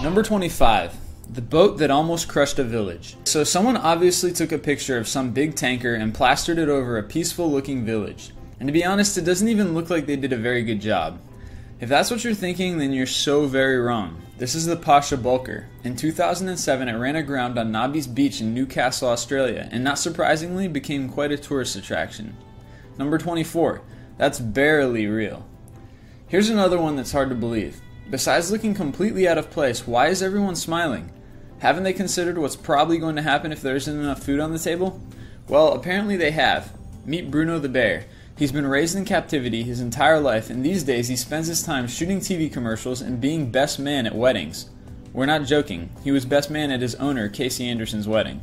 Number 25. The boat that almost crushed a village. So someone obviously took a picture of some big tanker and plastered it over a peaceful looking village. And to be honest, it doesn't even look like they did a very good job. If that's what you're thinking, then you're so very wrong. This is the Pasha Bulker. In 2007, it ran aground on Nobby's Beach in Newcastle, Australia, and not surprisingly became quite a tourist attraction. Number 24. That's barely real. Here's another one that's hard to believe. Besides looking completely out of place, why is everyone smiling? Haven't they considered what's probably going to happen if there isn't enough food on the table? Well, apparently they have. Meet Bruno the bear. He's been raised in captivity his entire life, and these days he spends his time shooting TV commercials and being best man at weddings. We're not joking. He was best man at his owner, Casey Anderson's wedding.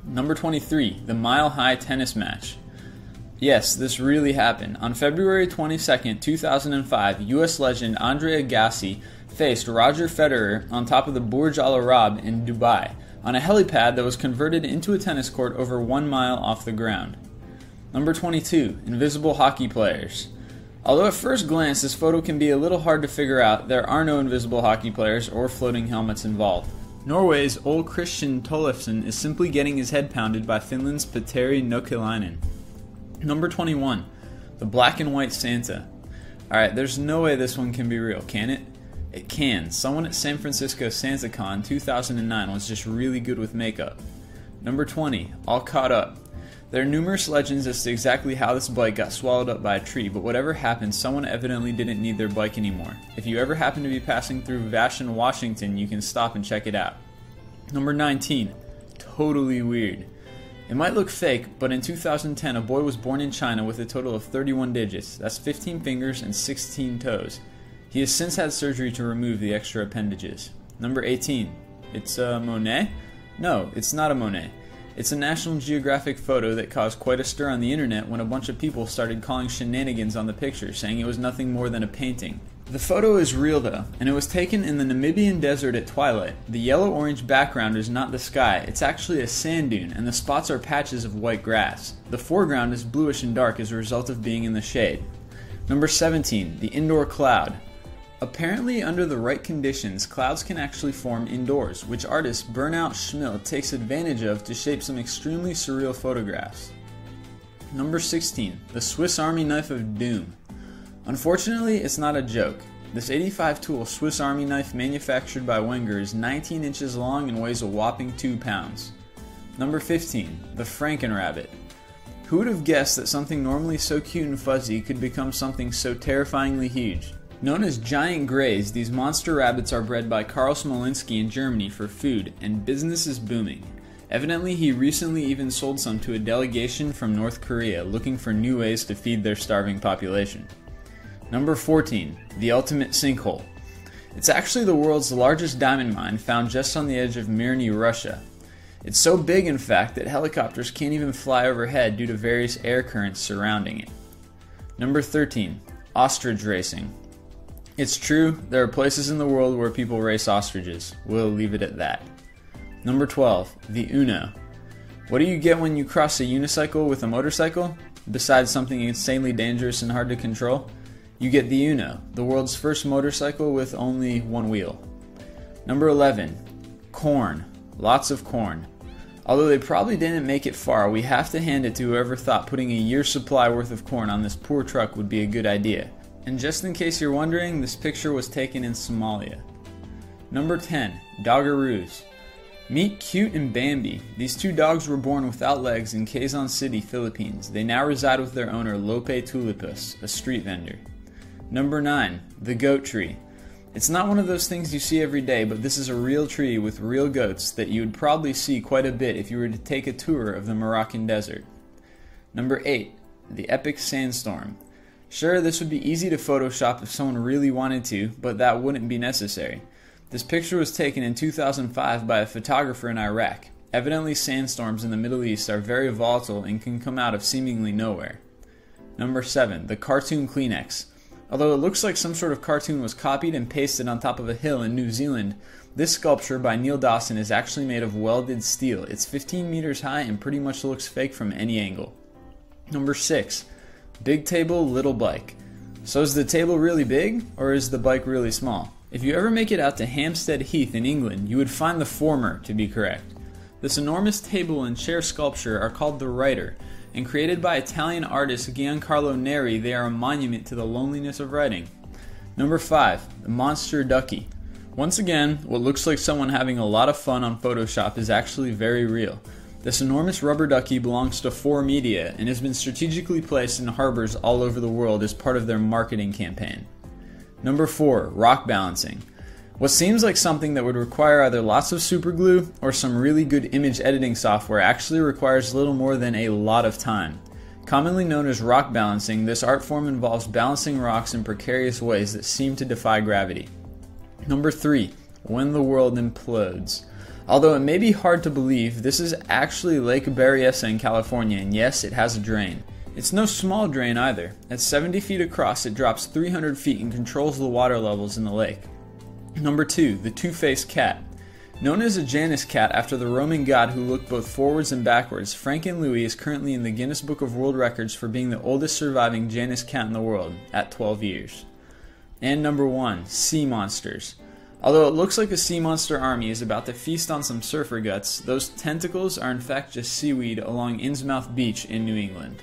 Number 23. The Mile High Tennis Match. Yes, this really happened. On February 22, 2005, US legend Andre Agassi faced Roger Federer on top of the Burj Al Arab in Dubai, on a helipad that was converted into a tennis court over 1 mile off the ground. Number 22. Invisible hockey players. Although at first glance this photo can be a little hard to figure out, there are no invisible hockey players or floating helmets involved. Norway's Ole Christian Tollefsen is simply getting his head pounded by Finland's Petteri Nokilainen. Number 21. The Black and White Santa. Alright, there's no way this one can be real, can it? It can. Someone at San Francisco SantaCon 2009 was just really good with makeup. Number 20. All Caught Up. There are numerous legends as to exactly how this bike got swallowed up by a tree, but whatever happened, someone evidently didn't need their bike anymore. If you ever happen to be passing through Vashon, Washington, you can stop and check it out. Number 19. Totally weird. It might look fake, but in 2010 a boy was born in China with a total of 31 digits. That's 15 fingers and 16 toes. He has since had surgery to remove the extra appendages. Number 18. It's a Monet? No, it's not a Monet. It's a National Geographic photo that caused quite a stir on the internet when a bunch of people started calling shenanigans on the picture, saying it was nothing more than a painting. The photo is real though, and it was taken in the Namibian desert at twilight. The yellow-orange background is not the sky, it's actually a sand dune, and the spots are patches of white grass. The foreground is bluish and dark as a result of being in the shade. Number 17. The Indoor Cloud. Apparently, under the right conditions, clouds can actually form indoors, which artist Burnout Schmidt takes advantage of to shape some extremely surreal photographs. Number 16. The Swiss Army Knife of Doom. Unfortunately, it's not a joke. This 85-tool Swiss Army knife manufactured by Wenger is 19 inches long and weighs a whopping 2 pounds. Number 15. The Frankenrabbit. Who would have guessed that something normally so cute and fuzzy could become something so terrifyingly huge? Known as giant greys, these monster rabbits are bred by Karl Smolinski in Germany for food, and business is booming. Evidently, he recently even sold some to a delegation from North Korea looking for new ways to feed their starving population. Number 14. The Ultimate Sinkhole. It's actually the world's largest diamond mine found just on the edge of Mirny, Russia. It's so big, in fact, that helicopters can't even fly overhead due to various air currents surrounding it. Number 13. Ostrich racing. It's true, there are places in the world where people race ostriches. We'll leave it at that. Number 12. The Uno. What do you get when you cross a unicycle with a motorcycle? Besides something insanely dangerous and hard to control? You get the Uno, the world's first motorcycle with only one wheel. Number 11. Corn. Lots of corn. Although they probably didn't make it far, we have to hand it to whoever thought putting a year's supply worth of corn on this poor truck would be a good idea. And just in case you're wondering, this picture was taken in Somalia. Number 10. Doggaroos. Meet Cute and Bambi. These two dogs were born without legs in Quezon City, Philippines. They now reside with their owner Lope Tulipus, a street vendor. Number 9. The Goat Tree. It's not one of those things you see every day, but this is a real tree with real goats that you would probably see quite a bit if you were to take a tour of the Moroccan desert. Number 8. The Epic Sandstorm. Sure, this would be easy to Photoshop if someone really wanted to, but that wouldn't be necessary. This picture was taken in 2005 by a photographer in Iraq. Evidently, sandstorms in the Middle East are very volatile and can come out of seemingly nowhere. Number 7. The Cartoon Kleenex. Although it looks like some sort of cartoon was copied and pasted on top of a hill in New Zealand, this sculpture by Neil Dawson is actually made of welded steel. It's 15 meters high and pretty much looks fake from any angle. Number 6. Big table, little bike. So is the table really big, or is the bike really small? If you ever make it out to Hampstead Heath in England, you would find the former to be correct. This enormous table and chair sculpture are called the Writer, and created by Italian artist Giancarlo Neri, they are a monument to the loneliness of writing. Number 5. The Monster Ducky. Once again, what looks like someone having a lot of fun on Photoshop is actually very real. This enormous rubber ducky belongs to 4Media and has been strategically placed in harbors all over the world as part of their marketing campaign. Number 4. Rock balancing. What seems like something that would require either lots of superglue or some really good image editing software actually requires little more than a lot of time. Commonly known as rock balancing, this art form involves balancing rocks in precarious ways that seem to defy gravity. Number 3. When the world implodes. Although it may be hard to believe, this is actually Lake Berryessa in California, and yes, it has a drain. It's no small drain either. At 70 feet across, it drops 300 feet and controls the water levels in the lake. Number 2. The Two-Faced Cat. Known as a Janus cat after the Roman god who looked both forwards and backwards, Frankenlouis is currently in the Guinness Book of World Records for being the oldest surviving Janus cat in the world, at 12 years. And number 1. Sea monsters. Although it looks like a sea monster army is about to feast on some surfer guts, those tentacles are in fact just seaweed along Innsmouth Beach in New England.